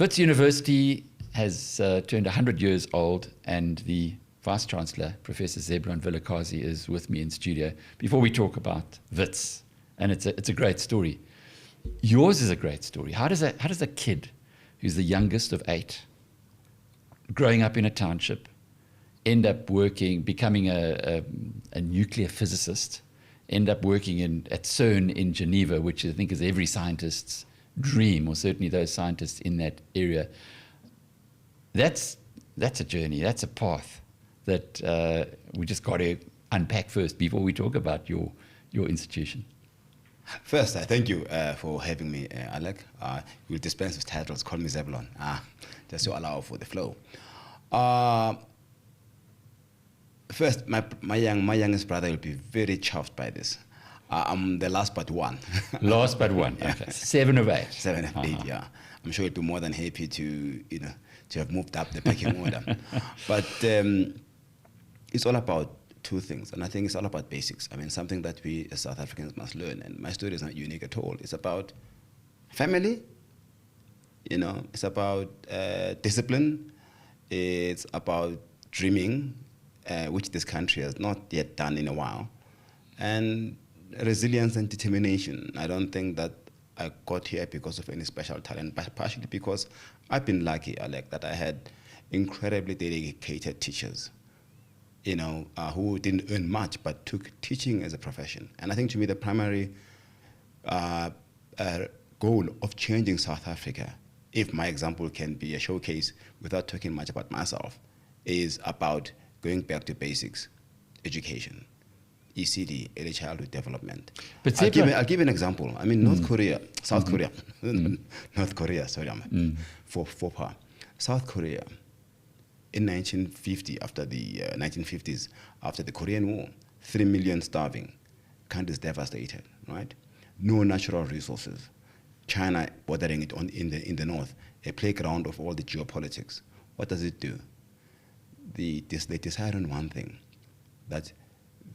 Wits University has turned 100 years old, and the Vice-Chancellor, Professor Zeblon Vilakazi, is with me in studio. Before we talk about Wits, and it's a great story. Yours is a great story. How does a kid who's the youngest of 8, growing up in a township, end up working, becoming a nuclear physicist, end up working at CERN in Geneva, which I think is every scientist's dream, or certainly those scientists in that area? That's a journey, that's a path that we just got to unpack first before we talk about your institution. First, thank you for having me, Alec. We'll dispense with titles, call me Zeblon, just to allow for the flow. First, my youngest brother will be very chuffed by this. I'm the last but one. Last but one, Yeah. okay. 7 of 8. 7 of 8, yeah. I'm sure he'll be more than happy to have moved up the pecking order. But it's all about two things, and I think it's all about basics. I mean, something that we as South Africans must learn, and my story is not unique at all. It's about family, it's about discipline, it's about dreaming, which this country has not yet done in a while, and resilience and determination. I don't think that I got here because of any special talent, but partially because I've been lucky, Alec, that I had incredibly dedicated teachers, who didn't earn much but took teaching as a profession. And I think to me the primary goal of changing South Africa, if my example can be a showcase without talking much about myself, is about going back to basics, education, ECD, early childhood development. But I'll give you an example. I mean, South Korea, North Korea, sorry, for faux South Korea, in 1950, after the 1950s, after the Korean War, 3 million starving, countries devastated, right? No natural resources. China bordering it in the north, a playground of all the geopolitics. What does it do? They decide on one thing, that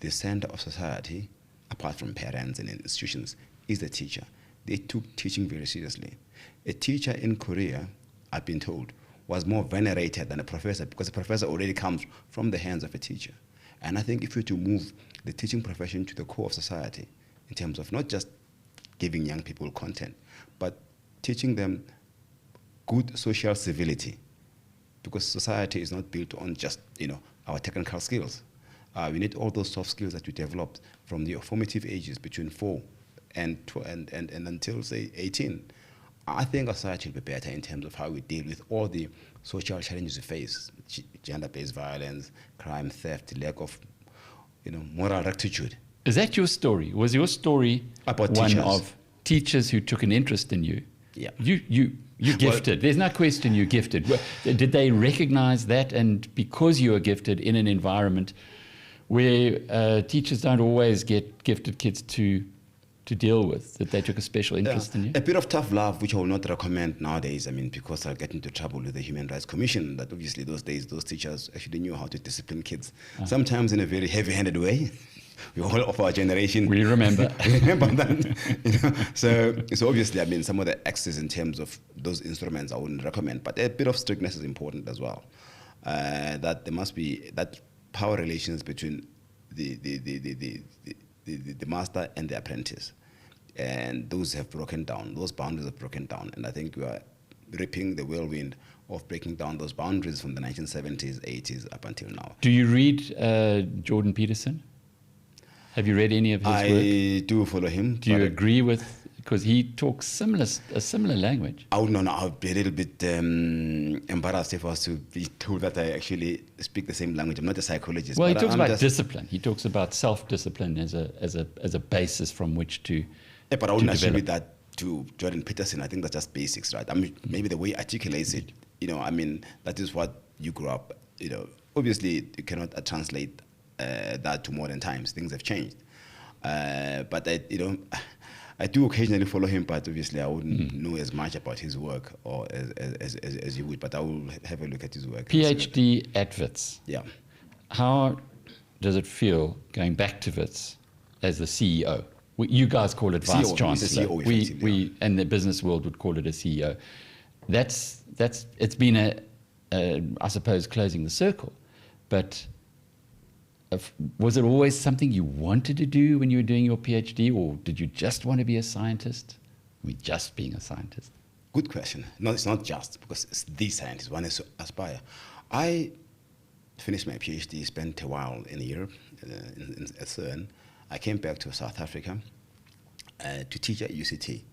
the center of society, apart from parents and institutions, is the teacher. They took teaching very seriously. A teacher in Korea, I've been told, was more venerated than a professor, because a professor already comes from the hands of a teacher. And I think if we're to move the teaching profession to the core of society, in terms of not just giving young people content, but teaching them good social civility, because society is not built on just our technical skills. We need all those soft skills that we developed from the formative ages between 4 and until say 18. I think our society will be better in terms of how we deal with all the social challenges we face: gender-based violence, crime, theft, lack of moral rectitude. Is that your story? Was your story About one teachers. of teachers who took an interest in you? Yeah. You're gifted. There's no question you're gifted. Did they recognize that? And because you are gifted in an environment where teachers don't always get gifted kids to deal with, that they took a special interest in you? A bit of tough love, which I will not recommend nowadays. I mean, because I'll get into trouble with the Human Rights Commission, that obviously those days, those teachers actually knew how to discipline kids, sometimes in a very heavy-handed way. We all of our generation. We remember. remember that. So obviously, I mean, some of the excesses in terms of those instruments I wouldn't recommend, but a bit of strictness is important as well. That there must be that power relations between the master and the apprentice, and those have broken down. Those boundaries have broken down, and I think we are reaping the whirlwind of breaking down those boundaries from the 1970s, 80s up until now. Do you read Jordan Peterson? Have you read any of his work? I do follow him. Do you agree with, because he talks a similar language? I would be a little bit embarrassed if I was to be told that I actually speak the same language. I'm not a psychologist. Well, he but talks I'm about just, discipline. He talks about self-discipline as a basis from which to Yeah, but I wouldn't develop. attribute that to Jordan Peterson. I think that's just basics, right? I mean, maybe the way he articulates it, I mean, that is what you grew up, Obviously, you cannot translate that to modern times. Things have changed. But I do occasionally follow him, but obviously I wouldn't know as much about his work or as you would, but I will have a look at his work. PhD at Wits. Yeah. How does it feel going back to Wits as the CEO? You guys call it CEO, Vice-Chancellor. CEO, We and the business world would call it a CEO. it's been I suppose, closing the circle. But was it always something you wanted to do when you were doing your PhD, or did you just want to be a scientist? I mean, just being a scientist. Good question. No, it's not just, because it's the scientist. One is to aspire. I finished my PhD, spent a while in Europe, at CERN. I came back to South Africa to teach at UCT.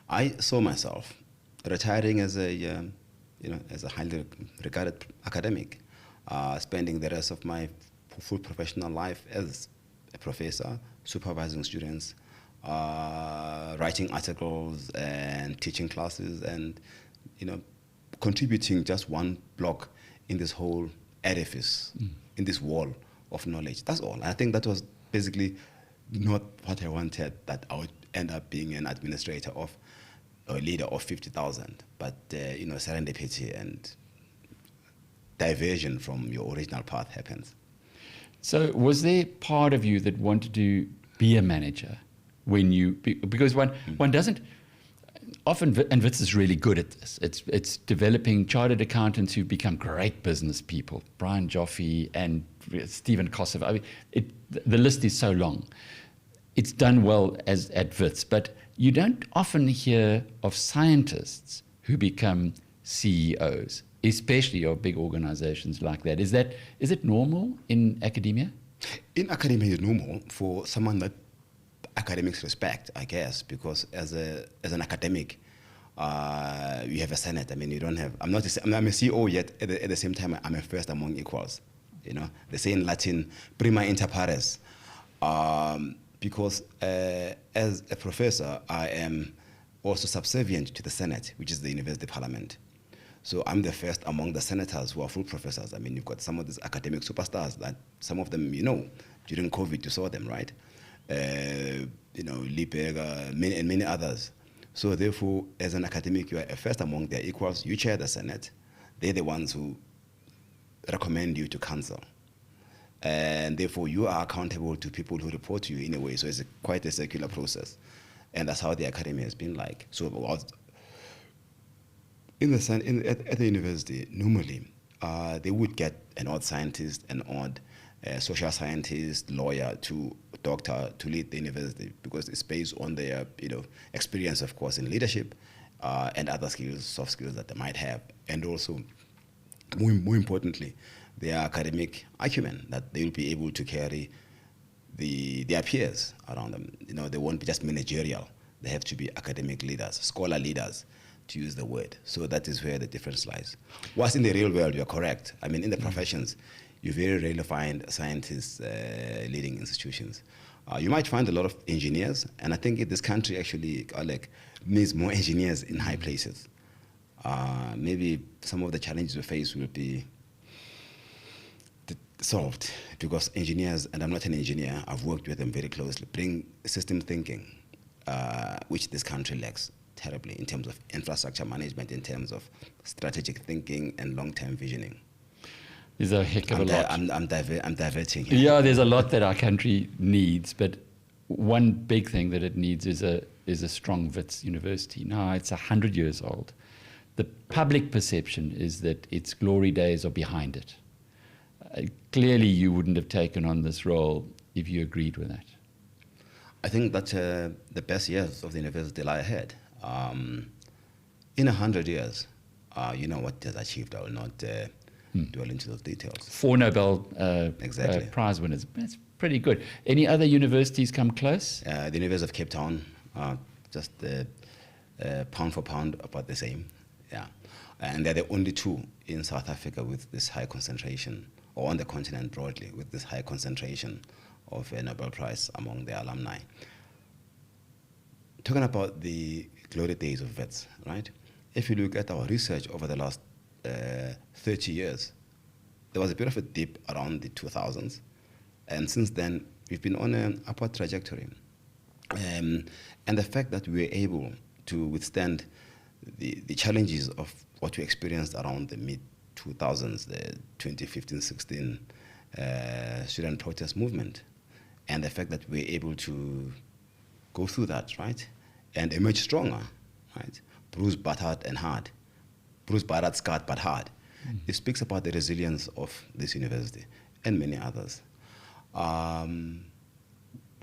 I saw myself retiring as a highly regarded academic, spending the rest of my full professional life as a professor, supervising students, writing articles and teaching classes, and contributing just one block in this whole edifice, in this wall of knowledge. That's all. I think that was basically not what I wanted, that I would end up being an administrator of, or a leader of 50,000, but serendipity and diversion from your original path happens. So was there part of you that wanted to be a manager when you, because one doesn't, often, and Wits is really good at this, it's developing chartered accountants who've become great business people, Brian Joffe and Stephen Kosovo. I mean, the list is so long. It's done well at Wits, but you don't often hear of scientists who become CEOs, especially of big organizations like that. Is it normal in academia? In academia, it's normal for someone that academics respect, I guess, because as an academic, you have a senate. I mean, you don't have. I'm a CEO, yet at the same time, I'm a first among equals. They say in Latin, prima inter pares. Because as a professor, I am also subservient to the Senate, which is the university parliament. So I'm the first among the senators who are full professors. I mean, you've got some of these academic superstars that some of them, during COVID, you saw them, right? Lieberger, and many others. So therefore, as an academic, you are first among their equals. You chair the Senate. They're the ones who recommend you to council. And therefore, you are accountable to people who report to you in a way. So it's quite a circular process. And that's how the academy has been like. So at the university, normally, they would get an odd scientist, an odd social scientist, lawyer, to doctor to lead the university, because it's based on their experience, of course, in leadership and other skills, soft skills that they might have. And also, more importantly, their academic acumen, that they will be able to carry their peers around them. They won't be just managerial. They have to be academic leaders, scholar leaders, to use the word. So that is where the difference lies. Whilst in the real world, you're correct. I mean, in the professions, you very rarely find scientists leading institutions. You might find a lot of engineers, and I think in this country, actually, Alec, needs more engineers in high places. Maybe some of the challenges we face will be solved, because engineers, and I'm not an engineer, I've worked with them very closely, bring system thinking, which this country lacks terribly in terms of infrastructure management, in terms of strategic thinking and long-term visioning. There's a heck of a lot. I'm diverting here. Yeah, there's a lot that our country needs, but one big thing that it needs is a strong Wits University. Now, it's 100 years old. The public perception is that its glory days are behind it. Clearly, you wouldn't have taken on this role if you agreed with that. I think that the best years of the university lie ahead. In 100 years, what it has achieved. I will not dwell into those details. 4 Nobel exactly. Prize winners. That's pretty good. Any other universities come close? The University of Cape Town, just pound for pound, about the same. Yeah, and they're the only two in South Africa with this high concentration, or on the continent broadly, with this high concentration of a Nobel Prize among their alumni. Talking about the glory days of Wits, right? If you look at our research over the last 30 years, there was a bit of a dip around the 2000s, and since then we've been on an upward trajectory. And the fact that we were able to withstand the challenges of what we experienced around the mid-2000s, the 2015-16 student protest movement, and the fact that we were able to go through that, right, and emerge stronger, right, bruised, battered, and hard, Bruce Barat scarred but hard. It speaks about the resilience of this university and many others.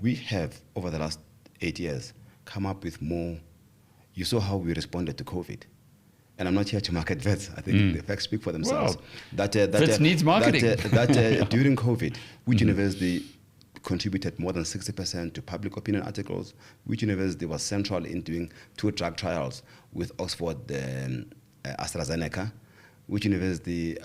We have, over the last 8 years, come up with more. You saw how we responded to COVID. And I'm not here to market Wits. I think the facts speak for themselves. Well, Wits needs marketing. During COVID, which university contributed more than 60% to public opinion articles? Which university was central in doing 2 drug trials with Oxford AstraZeneca? Which university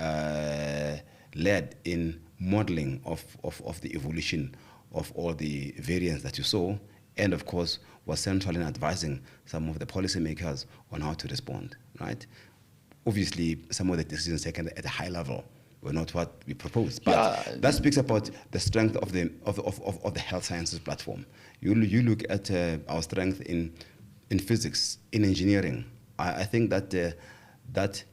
led in modeling of the evolution of all the variants that you saw? And of course, was central in advising some of the policymakers on how to respond, right? Obviously, some of the decisions taken at a high level were not what we proposed, but that speaks about the strength of the health sciences platform. You look at our strength in physics, in engineering. I think that that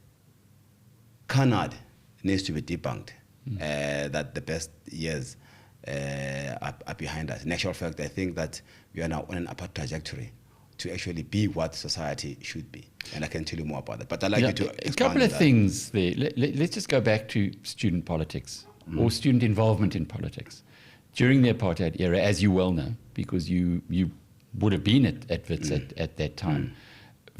canard needs to be debunked. That the best years are behind us. In actual fact, I think that we are now on an upward trajectory to actually be what society should be. And I can tell you more about that. But I'd like you to expand. A couple of things there. Let's just go back to student politics or student involvement in politics. During the apartheid era, as you well know, because you would have been at Wits at that time,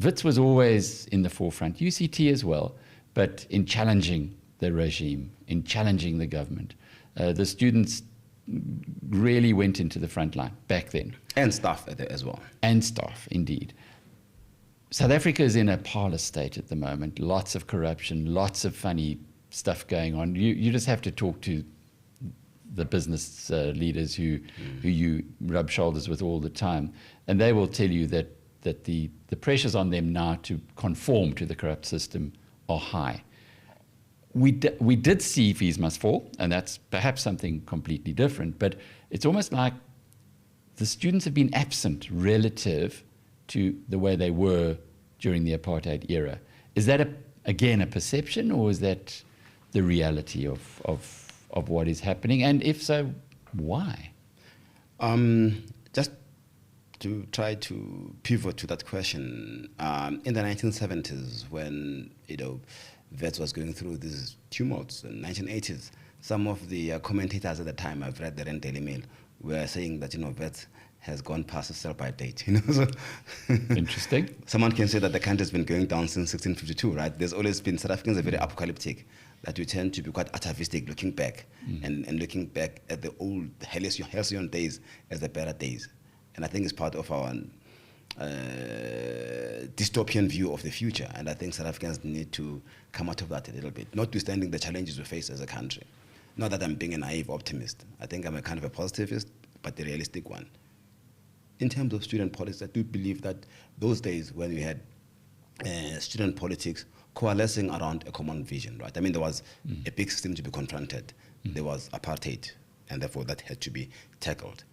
Wits was always in the forefront, UCT as well, but in challenging the regime, in challenging the government. The students really went into the front line back then. And staff as well. And staff, indeed. South Africa is in a parlous state at the moment. Lots of corruption, lots of funny stuff going on. You just have to talk to the business leaders who you rub shoulders with all the time, and they will tell you that the pressures on them now to conform to the corrupt system are high. We did see fees must fall, and that's perhaps something completely different, but it's almost like the students have been absent relative to the way they were during the apartheid era. Is that, again, a perception, or is that the reality of what is happening? And if so, why? Just to try to pivot to that question, in the 1970s, when Wits was going through these tumults in the 1980s, some of the commentators at the time, I've read the Rand Daily Mail, were saying that Wits has gone past a sell-by date. So interesting. Someone can say that the country's been going down since 1652, right? There's always been, South Africans are very apocalyptic, that we tend to be quite atavistic looking back and looking back at the old halcyon days as the better days. And I think it's part of our dystopian view of the future, and I think South Africans need to come out of that a little bit, notwithstanding the challenges we face as a country. Not that I'm being a naive optimist. I think I'm a kind of a positivist, but the realistic one. In terms of student politics, I do believe that those days when we had student politics coalescing around a common vision, right? I mean, there was a big system to be confronted. There was apartheid, and therefore that had to be tackled.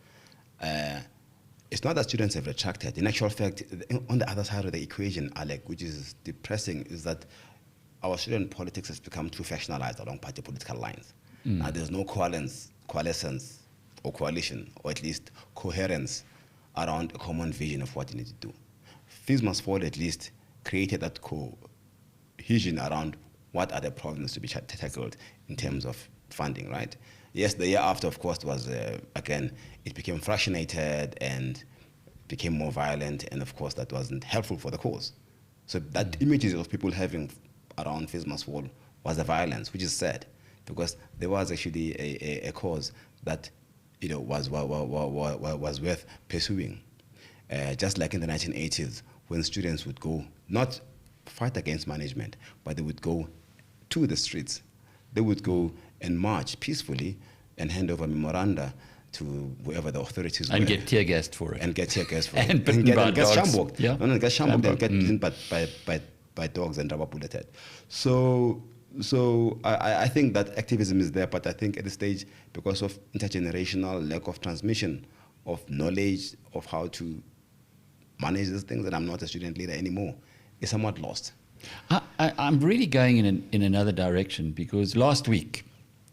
It's not that students have retracted. In actual fact, on the other side of the equation, Alec, which is depressing, is that our student politics has become too factionalized along party political lines. Now there's no coalescence or coalition, or at least coherence around a common vision of what you need to do. Fees Must Fall at least created that cohesion around what are the problems to be tackled in terms of funding, right? Yes, the year after, of course, was, again, it became fractionated and became more violent, and of course that wasn't helpful for the cause. So that images of people having around Fees Must Fall was the violence, which is sad, because there was actually a cause that was worth pursuing. Just like in the 1980s, when students would go, not fight against management, but they would go to the streets. They would go and march peacefully and hand over memoranda to whoever the authorities were. And get tear gassed for it. And get tear gassed for it. And bitten by dogs. Shambucked. Yeah. No, get shambucked and get bitten by dogs and rubber bulleted. So I think that activism is there, but I think at this stage, because of intergenerational lack of transmission of knowledge of how to manage these things, and I'm not a student leader anymore, it's somewhat lost. I'm really going in another direction, because last week,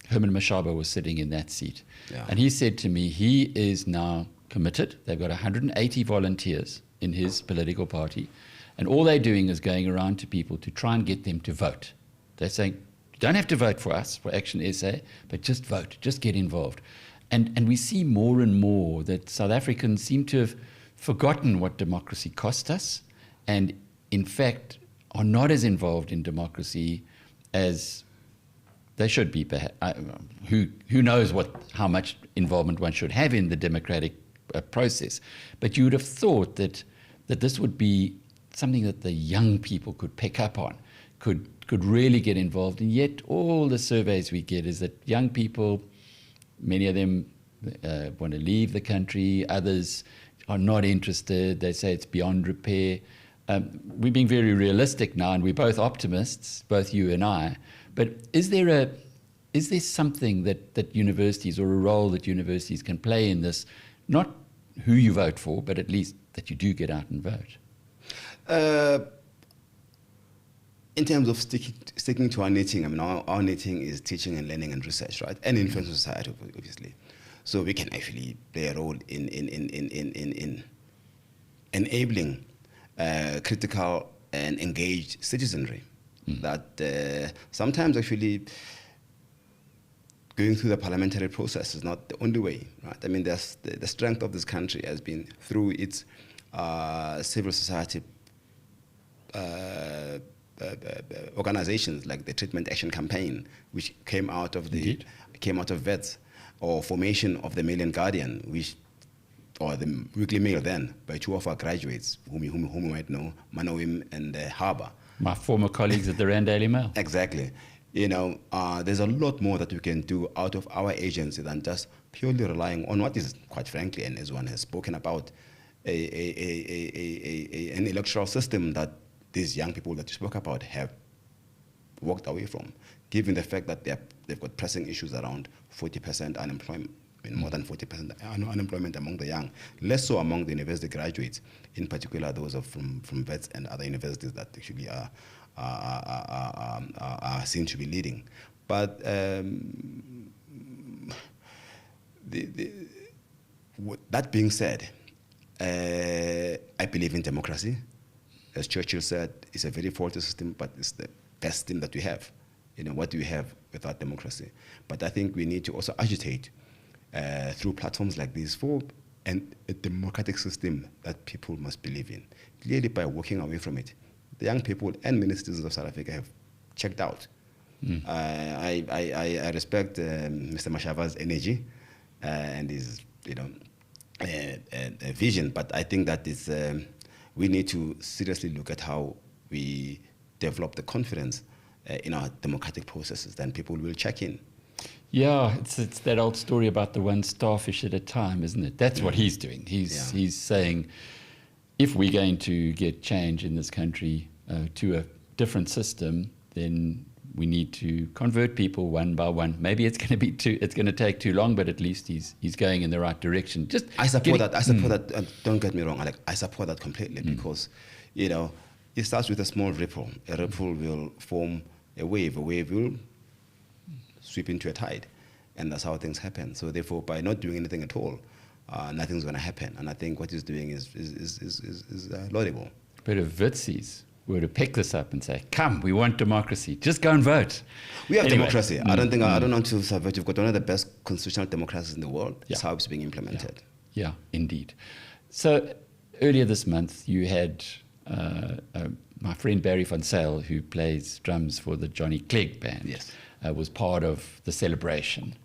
Herman Mashaba was sitting in that seat. Yeah. And he said to me, he is now committed. They've got 180 volunteers in his political party. And all they're doing is going around to people to try and get them to vote. They're saying, you don't have to vote for us, for Action SA, but just vote, just get involved. And we see more and more that South Africans seem to have forgotten what democracy cost us, and in fact are not as involved in democracy as they should be. Who knows how much involvement one should have in the democratic process? But you would have thought that this would be something that the young people could pick up on, could really get involved. And yet all the surveys we get is that young people, many of them want to leave the country, others are not interested, they say it's beyond repair. We're being very realistic now, and we're both optimists, both you and I, but is there something that universities, or a role that universities can play in this, not who you vote for, but at least that you do get out and vote? In terms of sticking to our knitting, I mean, our knitting is teaching and learning and research, right? And influence society, obviously. So we can actually play a role in enabling critical and engaged citizenry. That sometimes actually going through the parliamentary process is not the only way, right? I mean, the strength of this country has been through its civil society organizations like the Treatment Action Campaign, which came out of Wits, or formation of the Mail and Guardian, or the Weekly Mail then, by two of our graduates, whom you might know, Manawim and Harbour. My former colleagues at the Rand Daily Mail. Exactly. You know, there's a lot more that we can do out of our agency than just purely relying on what is, quite frankly, and as one has spoken about, an electoral system that these young people that you spoke about have walked away from, given the fact that they've got pressing issues around 40% unemployment. I mean, more than 40% unemployment among the young, less so among the university graduates, in particular those from Wits and other universities that actually are seen to be leading. But that being said, I believe in democracy. As Churchill said, it's a very faulty system, but it's the best system that we have. You know, what do we have without democracy? But I think we need to also agitate through platforms like this for a democratic system that people must believe in. Clearly, by walking away from it, the young people and many citizens of South Africa have checked out. I respect Mr. Mashava's energy and his vision, but I think that is we need to seriously look at how we develop the confidence in our democratic processes. Then people will check in. Yeah, it's that old story about the one starfish at a time, isn't it? That's what he's doing. He's saying, if we're going to get change in this country to a different system, then we need to convert people one by one. Maybe it's going to take too long, but at least he's going in the right direction. I support that. Don't get me wrong, Alec. I support that completely because, you know, it starts with a small ripple. A ripple will form a wave. A wave will sweep into a tide, and that's how things happen. So therefore, by not doing anything at all, nothing's going to happen. And I think what he's doing is laudable. But if Witsies were to pick this up and say, "Come, we want democracy. Just go and vote." We have democracy. I don't want to subvert. You've got one of the best constitutional democracies in the world. That's how it's being implemented. Yeah, indeed. So earlier this month, you had my friend Barry van Zyl, who plays drums for the Johnny Clegg band. Yes. Was part of the celebration,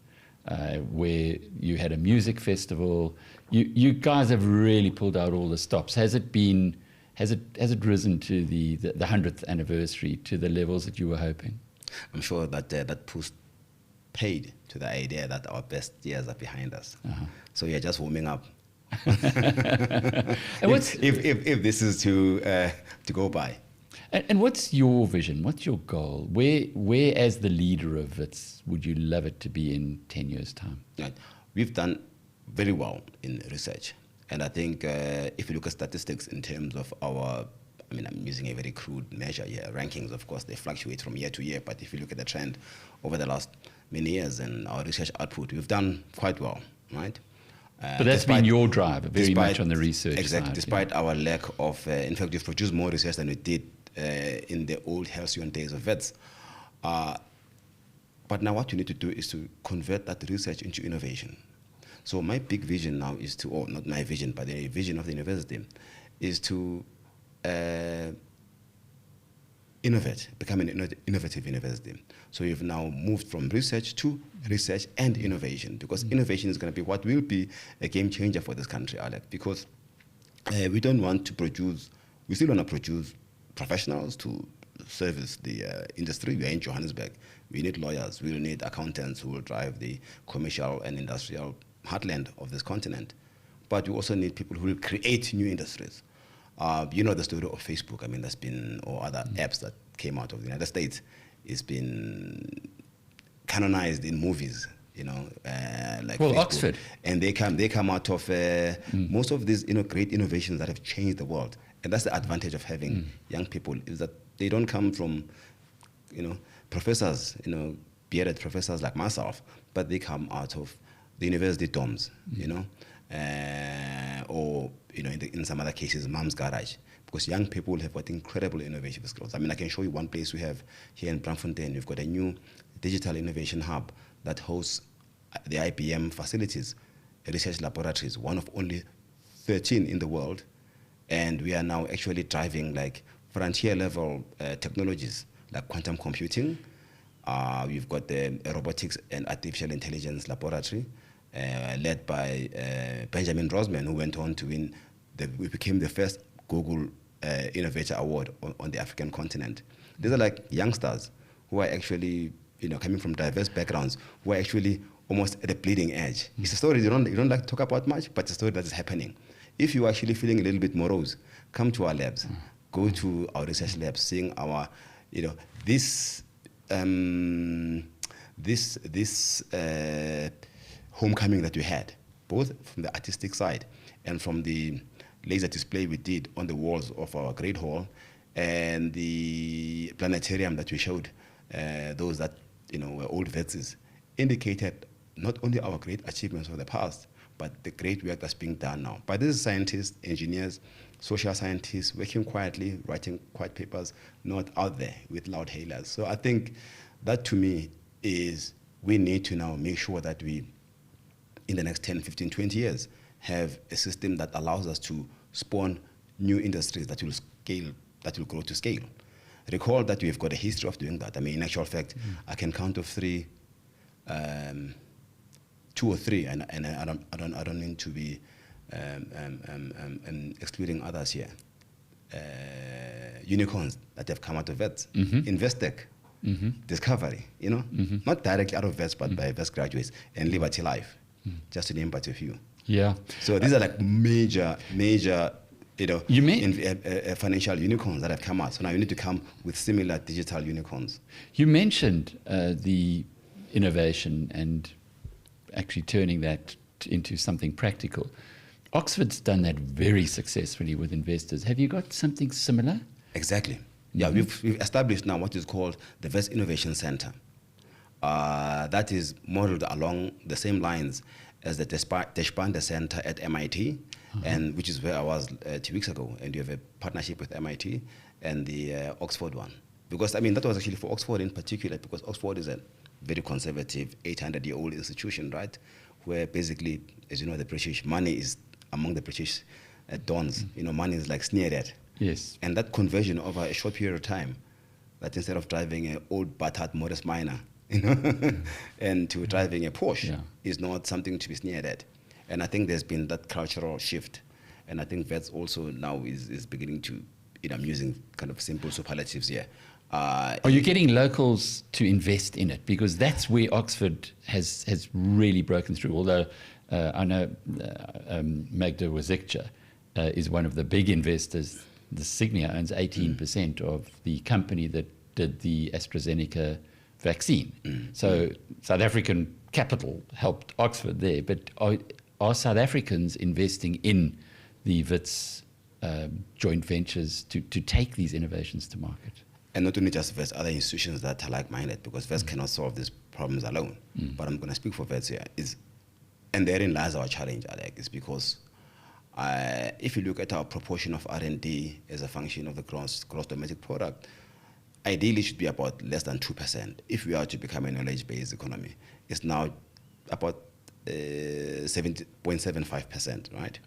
where you had a music festival. You guys have really pulled out all the stops. Has it risen to the 100th anniversary to the levels that you were hoping? I'm sure that that push paid to the idea that our best years are behind us. So you're just warming up. And if this is to go by. And what's your vision? What's your goal? Where as the leader of Wits, would you love it to be in 10 years' time? Right. We've done very well in research. And I think if you look at statistics in terms of our, I mean, I'm using a very crude measure here. Rankings, of course, they fluctuate from year to year. But if you look at the trend over the last many years and our research output, we've done quite well, right? But that's been your drive, very much on the research exactly, side. Despite our lack of, in fact, we've produced more research than we did in the old halcyon days of Wits. But now what you need to do is to convert that research into innovation. So my big vision now is to, or not my vision, but the vision of the university, is to innovate, become an innovative university. So we've now moved from research to research and innovation, because innovation is going to be what will be a game changer for this country, Alec, because we don't want to produce, we still want to produce professionals to service the industry. We are in Johannesburg. We need lawyers. We need accountants who will drive the commercial and industrial heartland of this continent. But we also need people who will create new industries. You know the story of Facebook. I mean, there's been, or other apps that came out of the United States. It's been canonized in movies, you know, like well, Facebook. Oxford. And they come out of most of these, great innovations that have changed the world. And that's the advantage of having young people, is that they don't come from, professors, bearded professors like myself, but they come out of the university dorms, or in some other cases, mom's garage, because young people have got incredible innovative skills. I mean, I can show you one place we have here in Braamfontein. We've got a new digital innovation hub that hosts the IBM facilities, research laboratories, one of only 13 in the world, and we are now actually driving like frontier level technologies like quantum computing. We've got the robotics and artificial intelligence laboratory, led by Benjamin Rosman, who went on to win, we became the first Google Innovator Award on the African continent. These are like youngsters who are actually, coming from diverse backgrounds, who are actually almost at the bleeding edge. It's a story you don't like to talk about much, but it's a story that is happening. If you're actually feeling a little bit morose, come to our labs, go to our research labs, seeing our, this homecoming that we had, both from the artistic side and from the laser display we did on the walls of our great hall, and the planetarium that we showed those that were old vets, indicated not only our great achievements of the past, but the great work that's being done now by these scientists, engineers, social scientists, working quietly, writing quiet papers, not out there with loud hailers. So I think that, to me, is we need to now make sure that we, in the next 10, 15, 20 years, have a system that allows us to spawn new industries that will scale, that will grow to scale. Recall that we've got a history of doing that. I mean, in actual fact, I can count of three, 2 or 3, and I don't mean to be excluding others here. Unicorns that have come out of Wits, Investec, Discovery, not directly out of Wits, but by Wits graduates, and Liberty Life, just to name but a few. Yeah. So these are like major, financial unicorns that have come out. So now you need to come with similar digital unicorns. You mentioned the innovation and actually turning that into something practical. Oxford's done that very successfully with investors. Have you got something similar? Exactly. Yeah, we've established now what is called the Wits Innovation Center. That is modeled along the same lines as the Deshpande Center at MIT, and which is where I was 2 weeks ago. And you have a partnership with MIT and the Oxford one. Because, I mean, that was actually for Oxford in particular, because Oxford is a very conservative, 800-year-old institution, right? Where basically, as you know, the British, money is among the British dons. Money is like sneered at. Yes. And that conversion over a short period of time, that instead of driving an old battered modest miner, and to driving a Porsche, is not something to be sneered at. And I think there's been that cultural shift. And I think that's also now is beginning to, I'm using kind of simple superlatives here. Are you getting locals to invest in it? Because that's where Oxford has really broken through. Although I know Magda Wazikcha is one of the big investors. The Signia owns 18% of the company that did the AstraZeneca vaccine. So South African capital helped Oxford there. But are South Africans investing in the Wits joint ventures to take these innovations to market? And not only just Wits, other institutions that are like-minded, because Wits cannot solve these problems alone. But I'm going to speak for Wits here. Is And therein lies our challenge, Alec, is because if you look at our proportion of R&D as a function of the gross domestic product, ideally it should be about less than 2%. If we are to become a knowledge-based economy, it's now about 70.75%, right?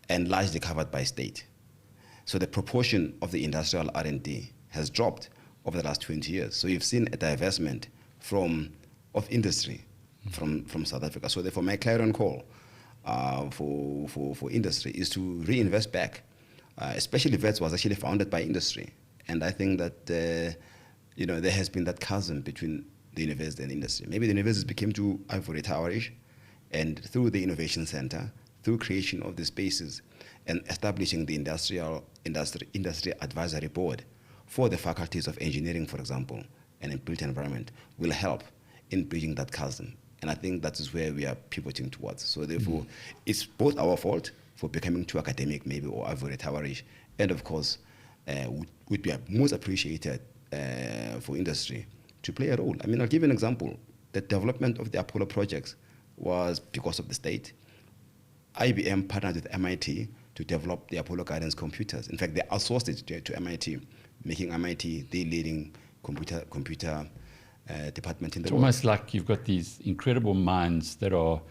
And largely covered by state. So the proportion of the industrial R&D has dropped over the last 20 years. So you've seen a divestment of industry from South Africa. So therefore, my clarion call for industry is to reinvest back. Especially Wits was actually founded by industry. And I think that there has been that chasm between the university and industry. Maybe the universities became too ivory towerish, and through the innovation center, through creation of the spaces and establishing the industry advisory board for the faculties of engineering, for example, and in built environment, will help in bridging that chasm. And I think that is where we are pivoting towards. So therefore, it's both our fault for becoming too academic maybe or ivory towerish, and of course, would be most appreciated for industry to play a role. I mean, I'll give you an example. The development of the Apollo projects was because of the state. IBM partnered with MIT to develop the Apollo guidance computers. In fact, they outsourced it to MIT, making MIT the leading computer department in the world. It's almost like you've got these incredible minds that are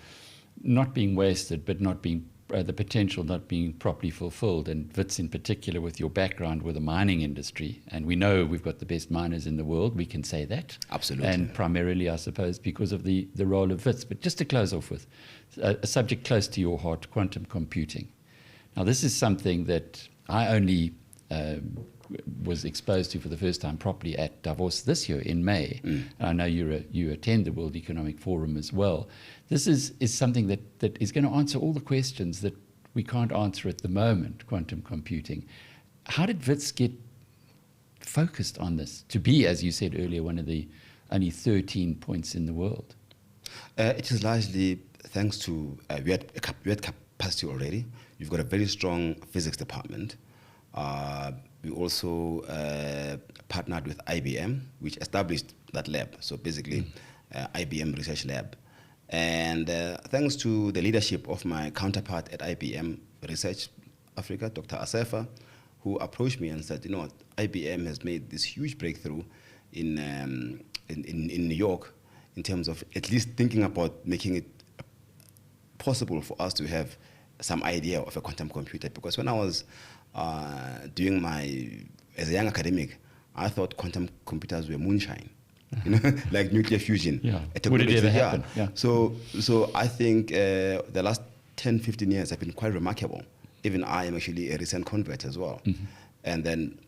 not being wasted, but not being the potential not being properly fulfilled. And Wits in particular, with your background with the mining industry, and we know we've got the best miners in the world, we can say that. Absolutely. And primarily, I suppose, because of the role of Wits. But just to close off with a subject close to your heart, quantum computing. Now, this is something that I only was exposed to for the first time properly at Davos this year in May. And I know you attend the World Economic Forum as well. This is something that is going to answer all the questions that we can't answer at the moment, quantum computing. How did Wits get focused on this to be, as you said earlier, one of the only 13 points in the world? It is largely thanks to, we had capacity already. You've got a very strong physics department. We also partnered with IBM, which established that lab. So basically, IBM Research Lab. And thanks to the leadership of my counterpart at IBM Research Africa, Dr. Asefa, who approached me and said, you know what, IBM has made this huge breakthrough in New York in terms of at least thinking about making it possible for us to have some idea of a quantum computer. Because when I was doing as a young academic, I thought quantum computers were moonshine, like nuclear fusion. Yeah. Would it ever happen? Yeah. So I think the last 10, 15 years have been quite remarkable. Even I am actually a recent convert as well. And then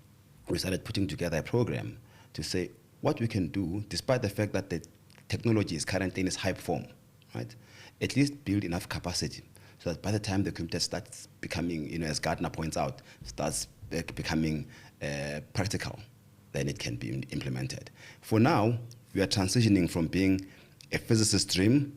we started putting together a program to say what we can do, despite the fact that the technology is currently in its hype form, right? At least build enough capacity so that by the time the computer starts becoming, as Gardner points out, starts becoming practical, then it can be implemented. For now, we are transitioning from being a physicist's dream,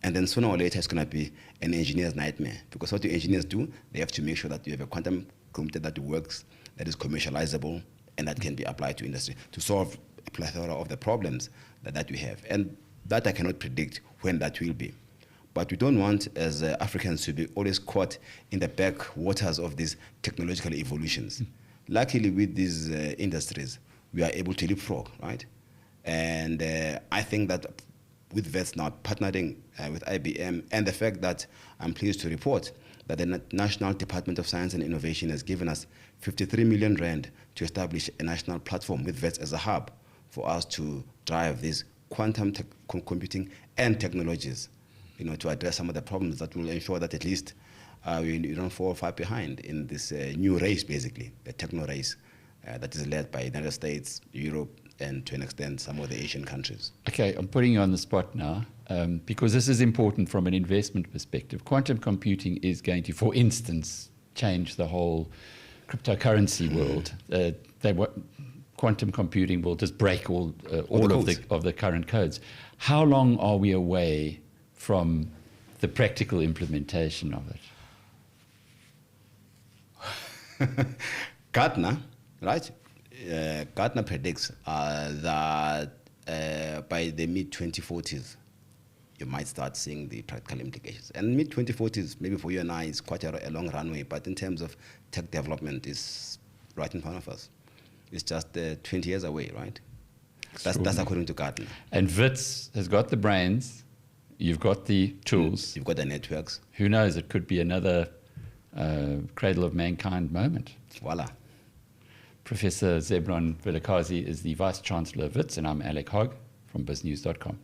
and then sooner or later it's going to be an engineer's nightmare. Because what do engineers do? They have to make sure that you have a quantum computer that works, that is commercializable, and that can be applied to industry to solve a plethora of the problems that we have. And that I cannot predict when that will be. But we don't want, as Africans, to be always caught in the back waters of these technological evolutions. Luckily, with these industries, we are able to leapfrog, right? And I think that with Wits now partnering with IBM, and the fact that I'm pleased to report that the National Department of Science and Innovation has given us 53 million rand to establish a national platform with Wits as a hub for us to drive these quantum computing and technologies, to address some of the problems that will ensure that at least we don't fall far behind in this new race, basically, the techno race that is led by the United States, Europe, and to an extent, some of the Asian countries. Okay, I'm putting you on the spot now because this is important from an investment perspective. Quantum computing is going to, for instance, change the whole cryptocurrency world. Quantum computing will just break all of the current codes. How long are we away from the practical implementation of it? Gartner, right? Gartner predicts that by the mid-2040s, you might start seeing the practical implications. And mid-2040s, maybe for you and I, is quite a long runway, but in terms of tech development, is right in front of us. It's just 20 years away, right? That's according to Gartner. And Wits has got the brains, you've got the tools. You've got the networks. Who knows, it could be another cradle of mankind moment. Voila. Professor Zeblon Vilakazi is the Vice-Chancellor of Wits, and I'm Alec Hogg from BizNews.com.